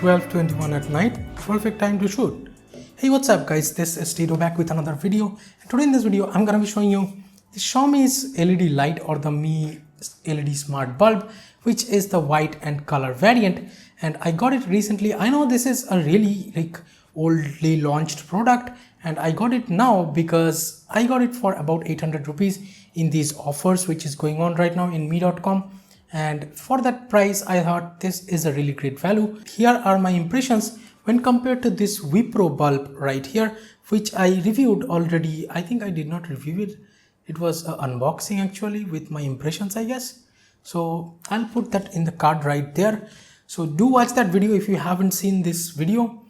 12:21 at night, perfect time to shoot. Hey, what's up guys, this is Tito back with another video. And today in this video I'm gonna be showing you the Xiaomi's LED light or the Mi LED smart bulb, which is the white and color variant, and I got it recently. I know this is a really oldly launched product, and I got it now because I got it for about 800 rupees in these offers which is going on right now in mi.com. And for that price I thought this is a really great value. Here are my impressions when compared to this Wipro bulb right here, which I reviewed already. I think I did not review it. It was an unboxing actually with my impressions, I guess. So I'll put that in the card right there. So do watch that video if you haven't seen this video.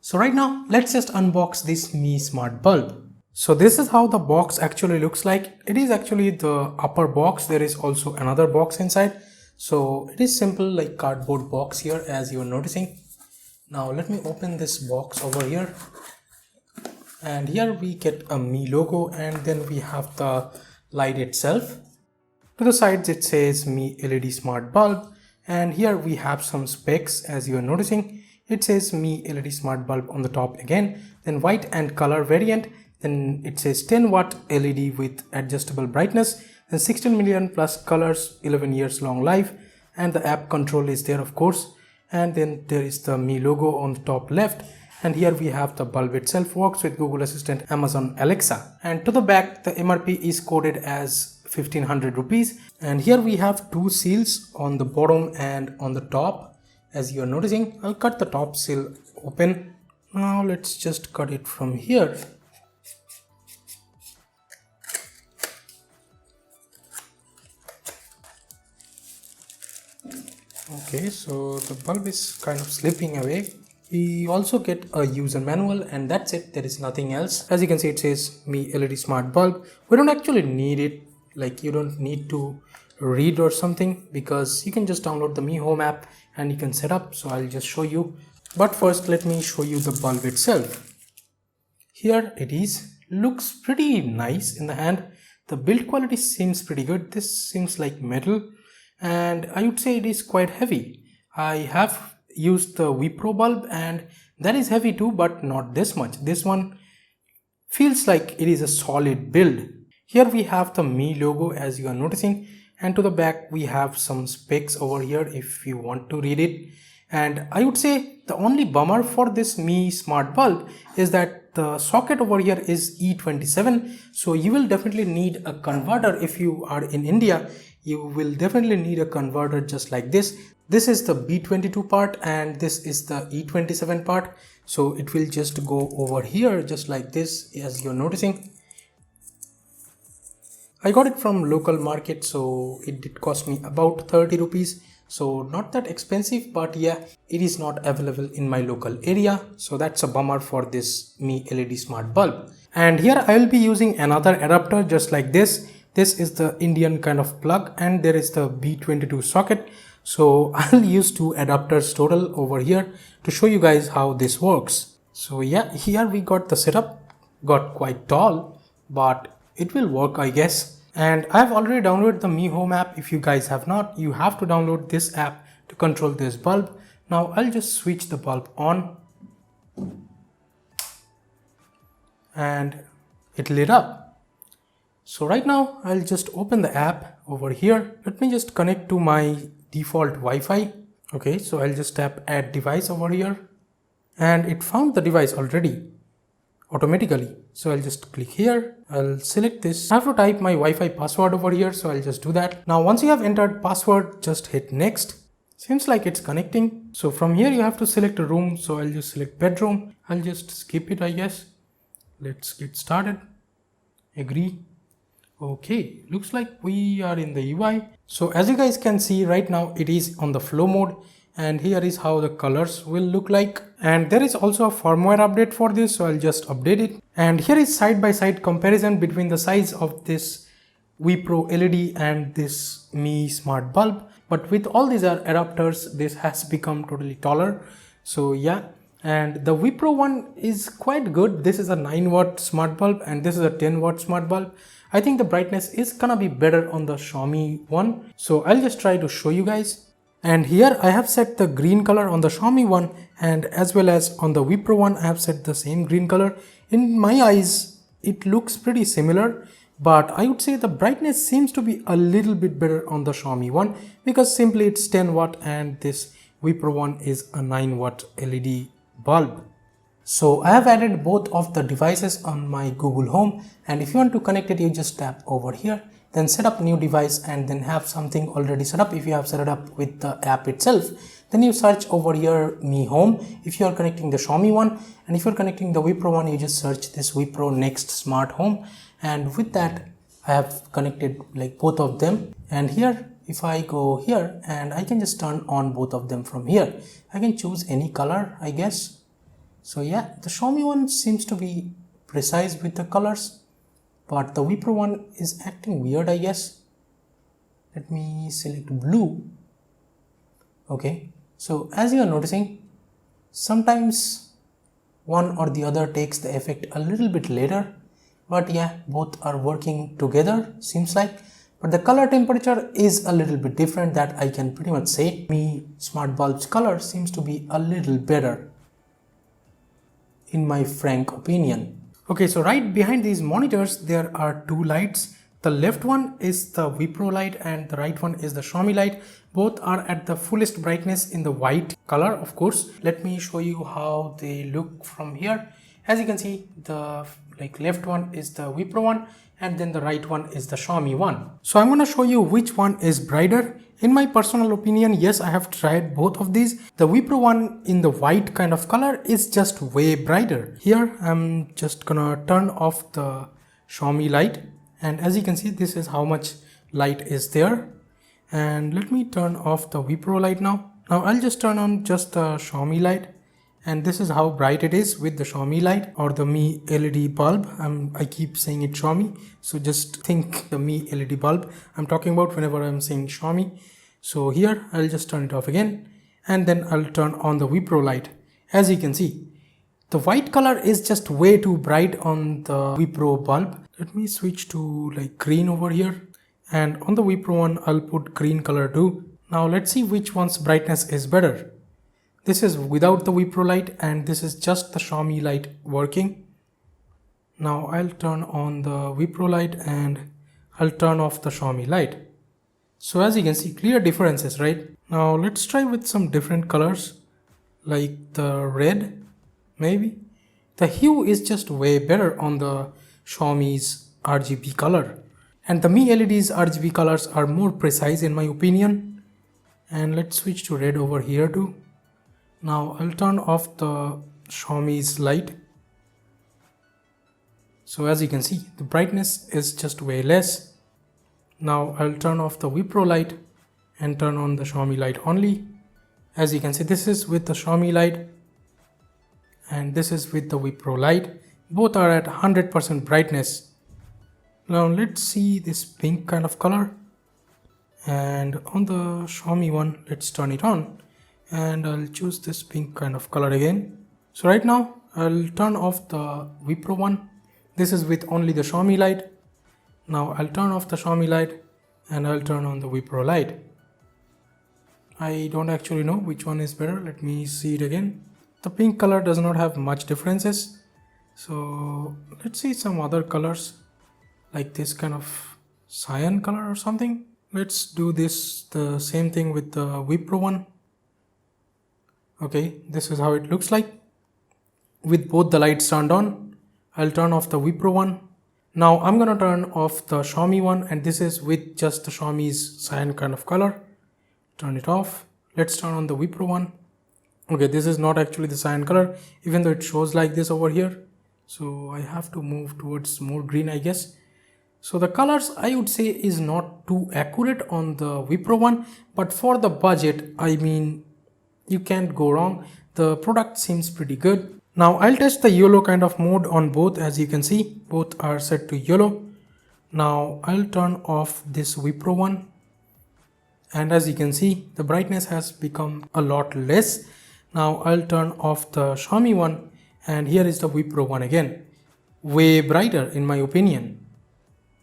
So right now let's just unbox this Mi smart bulb. So this is how the box actually looks like. It is actually the upper box. There is also another box inside. So it is simple like cardboard box here, as you are noticing. Now let me open this box over here. And here we get a Mi logo, and then we have the light itself. To the sides it says Mi LED smart bulb, and here we have some specs, as you are noticing. It says Mi LED smart bulb on the top again, then white and color variant. Then it says 10 watt LED with adjustable brightness, then 16 million plus colors, 11 years long life, and the app control is there of course. And then there is the Mi logo on the top left, and here we have the bulb itself works with Google Assistant, Amazon Alexa. And to the back the MRP is quoted as 1500 rupees, and here we have two seals on the bottom and on the top, as you are noticing. I'll cut the top seal open. Now let's just cut it from here. Okay, so the bulb is kind of slipping away. We also get a user manual, and that's it. There is nothing else. As you can see, it says Mi LED smart bulb. We don't actually need it, like you don't need to read or something, because you can just download the Mi Home app and you can set up. So I'll just show you. But first let me show you the bulb itself. Here it is. Looks pretty nice in the hand. The build quality seems pretty good. This seems like metal, and I would say it is quite heavy. I have used the Wipro bulb and that is heavy too, but not this much. This one feels like it is a solid build. Here we have the Mi logo, as you are noticing, and to the back we have some specs over here if you want to read it. And I would say the only bummer for this Mi smart bulb is that the socket over here is E27, so you will definitely need a converter. If you are in India, you will definitely need a converter just like this. This is the B22 part and this is the E27 part, so it will just go over here just like this, as you're noticing. I got it from local market, so it did cost me about 30 rupees. So not that expensive, but yeah, it is not available in my local area. So that's a bummer for this Mi LED smart bulb. And here I will be using another adapter just like this. This is the Indian kind of plug, and there is the B22 socket. So I'll use two adapters total over here to show you guys how this works. So yeah, here we got the setup. Got quite tall, but it will work, I guess. And I've already downloaded the Mi Home app. If you guys have not, you have to download this app to control this bulb. Now I'll just switch the bulb on, and it lit up. So right now I'll just open the app over here. Let me just connect to my default Wi-Fi. Okay, so I'll just tap add device over here, and it found the device already automatically. So I'll just click here. I'll select this. I have to type my Wi-Fi password over here, so I'll just do that. Now once you have entered password, just hit next. Seems like it's connecting. So from here you have to select a room, so I'll just select bedroom. I'll just skip it, I guess. Let's get started. Agree. Okay, looks like we are in the UI. So as you guys can see right now, it is on the flow mode, and here is how the colors will look like. And there is also a firmware update for this, so I'll just update it. And here is side-by-side comparison between the size of this Wipro LED and this Mi smart bulb. But with all these adapters, this has become totally taller. So yeah, and the Wipro one is quite good. This is a 9 watt smart bulb and this is a 10 watt smart bulb. I think the brightness is gonna be better on the Xiaomi one. So I'll just try to show you guys. And here I have set the green color on the Xiaomi one, and as well as on the Wipro one I have set the same green color. In my eyes it looks pretty similar, but I would say the brightness seems to be a little bit better on the Xiaomi one, because simply it's 10 watt and this Wipro one is a 9 watt LED bulb. So I have added both of the devices on my Google Home, and if you want to connect it, you just tap over here, then set up new device, and then have something already set up. If you have set it up with the app itself, then you search over here Mi Home if you are connecting the Xiaomi one, and if you are connecting the Wipro one, you just search this Wipro Next Smart Home, and with that I have connected like both of them. And here if I go here, and I can just turn on both of them from here. I can choose any color, I guess. So yeah, the Xiaomi one seems to be precise with the colors, but the Wipro one is acting weird, I guess. Let me select blue. Okay, so as you are noticing, sometimes one or the other takes the effect a little bit later, but yeah, both are working together, seems like. But the color temperature is a little bit different, that I can pretty much say. Mi Smart Bulb's color seems to be a little better, in my frank opinion. Okay, so right behind these monitors there are two lights. The left one is the Wipro light and the right one is the Xiaomi light. Both are at the fullest brightness in the white color, of course. Let me show you how they look from here. As you can see, the left one is the Wipro one, and then the right one is the Xiaomi one. So I'm going to show you which one is brighter. In my personal opinion, yes, I have tried both of these. The Wipro one in the white kind of color is just way brighter. Here I'm just gonna turn off the Xiaomi light, and as you can see, this is how much light is there. And let me turn off the Wipro light now. Now I'll just turn on just the Xiaomi light, and this is how bright it is with the Xiaomi light or the Mi LED bulb. I keep saying it Xiaomi, so just think the Mi LED bulb I'm talking about whenever I'm saying Xiaomi. So here I'll just turn it off again, and then I'll turn on the Wipro light. As you can see, the white color is just way too bright on the Wipro bulb. Let me switch to green over here, and on the Wipro one I'll put green color too. Now let's see which one's brightness is better. This is without the Wipro light, and this is just the Xiaomi light working. Now I'll turn on the Wipro light and I'll turn off the Xiaomi light. So as you can see, clear differences, right? Now let's try with some different colors, like the red, maybe. The hue is just way better on the Xiaomi's RGB color. And the Mi LED's RGB colors are more precise in my opinion. And let's switch to red over here too. Now I'll turn off the Xiaomi's light. So as you can see, the brightness is just way less. Now I'll turn off the Wipro light and turn on the Xiaomi light only. As you can see, this is with the Xiaomi light and this is with the Wipro light. Both are at 100% brightness. Now let's see this pink kind of color, and on the Xiaomi one, let's turn it on, and I'll choose this pink kind of color again. So right now I'll turn off the Wipro one. This is with only the Xiaomi light. Now I'll turn off the Xiaomi light and I'll turn on the Wipro light. I don't actually know which one is better. Let me see it again. The pink color does not have much differences. So let's see some other colors, like this kind of cyan color or something. Let's do this, the same thing with the Wipro one. Okay, this is how it looks like with both the lights turned on. I'll turn off the Wipro one. Now I'm gonna turn off the Xiaomi one, and this is with just the Xiaomi's cyan kind of color. Turn it off. Let's turn on the Wipro one. Okay, this is not actually the cyan color, even though it shows like this over here. So I have to move towards more green, I guess. So the colors, I would say, is not too accurate on the Wipro one, but for the budget, I mean, you can't go wrong. The product seems pretty good. Now I'll test the YOLO kind of mode on both. As you can see, both are set to YOLO. Now I'll turn off this Wipro one, and as you can see, the brightness has become a lot less. Now I'll turn off the Xiaomi one, and here is the Wipro one again, way brighter in my opinion.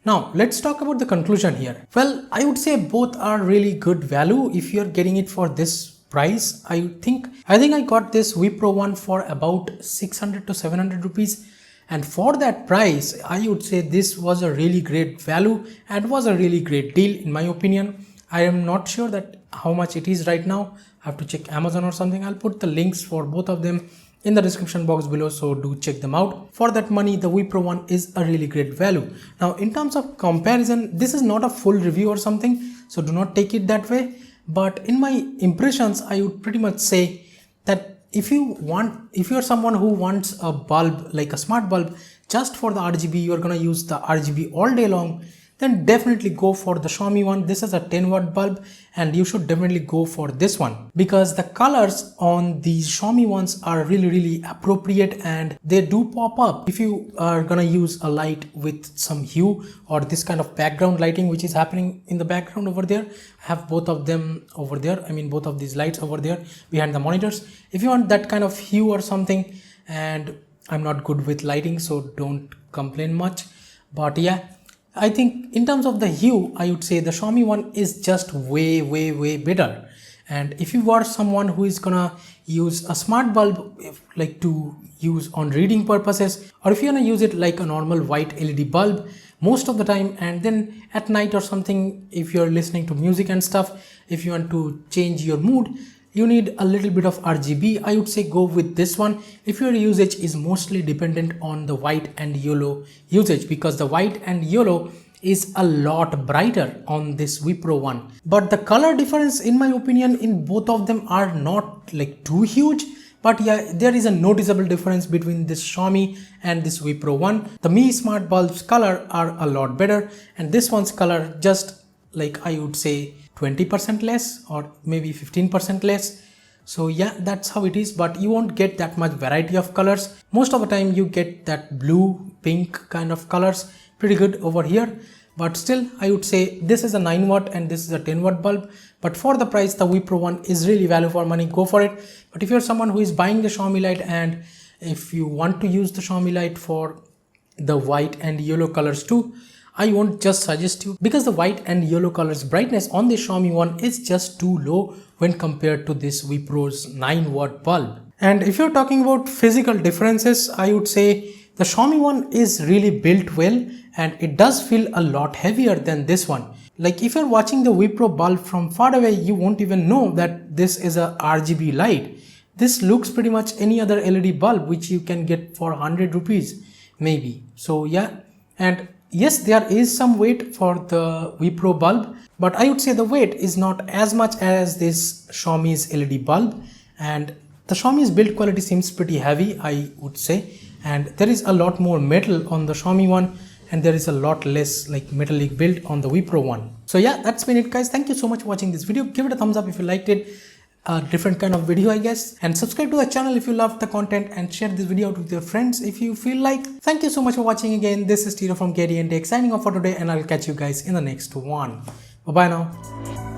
Now let's talk about the conclusion here. Well, I would say both are really good value if you're getting it for this price. I think I got this Wipro one for about 600 to 700 rupees, and for that price I would say this was a really great value and was a really great deal in my opinion. I am not sure that how much it is right now. I have to check Amazon or something. I'll put the links for both of them in the description box below, so do check them out. For that money, the Wipro one is a really great value. Now in terms of comparison, this is not a full review or something, so do not take it that way. But in my impressions, I would pretty much say that if you're someone who wants a bulb, like a smart bulb, just for the RGB, you're gonna use the RGB all day long, then definitely go for the Xiaomi one. This is a 10 watt bulb and you should definitely go for this one, because the colors on these Xiaomi ones are really appropriate and they do pop up. If you are gonna use a light with some hue or this kind of background lighting which is happening in the background over there, I have both of them over there. I mean both of these lights over there behind the monitors. If you want that kind of hue or something, and I'm not good with lighting, so don't complain much. But yeah, I think in terms of the hue, I would say the Xiaomi one is just way better. And if you are someone who is gonna use a smart bulb like to use on reading purposes, or if you're gonna use it like a normal white LED bulb most of the time, and then at night or something, if you're listening to music and stuff, if you want to change your mood, you need a little bit of RGB, I would say go with this one if your usage is mostly dependent on the white and yellow usage, because the white and yellow is a lot brighter on this Wipro one. But the color difference in my opinion in both of them are not like too huge, but yeah, there is a noticeable difference between this Xiaomi and this Wipro one. The Mi Smart Bulb's color are a lot better, and this one's color just like I would say 20% less or maybe 15% less. So yeah, that's how it is, but you won't get that much variety of colors. Most of the time you get that blue pink kind of colors pretty good over here, but still I would say this is a 9 watt and this is a 10 watt bulb. But for the price, the Wipro one is really value for money, go for it. But if you're someone who is buying the Xiaomi light, and if you want to use the Xiaomi light for the white and yellow colors too, I won't just suggest you, because the white and yellow colors brightness on the Xiaomi one is just too low when compared to this Wipro's 9 watt bulb. And if you're talking about physical differences, I would say the Xiaomi one is really built well and it does feel a lot heavier than this one. Like if you're watching the Wipro bulb from far away, you won't even know that this is a RGB light. This looks pretty much any other LED bulb which you can get for 100 rupees maybe. So yeah, and yes, there is some weight for the Wipro bulb, but I would say the weight is not as much as this Xiaomi's LED bulb, and the Xiaomi's build quality seems pretty heavy, I would say, and there is a lot more metal on the Xiaomi one and there is a lot less like metallic build on the Wipro one. So yeah, that's been it guys. Thank you so much for watching this video. Give it a thumbs up if you liked it. A different kind of video I guess, and subscribe to the channel if you loved the content, and share this video out with your friends if you feel like. Thank you so much for watching again. This is Tito from KDN Tech signing off for today, and I'll catch you guys in the next one. Bye bye now.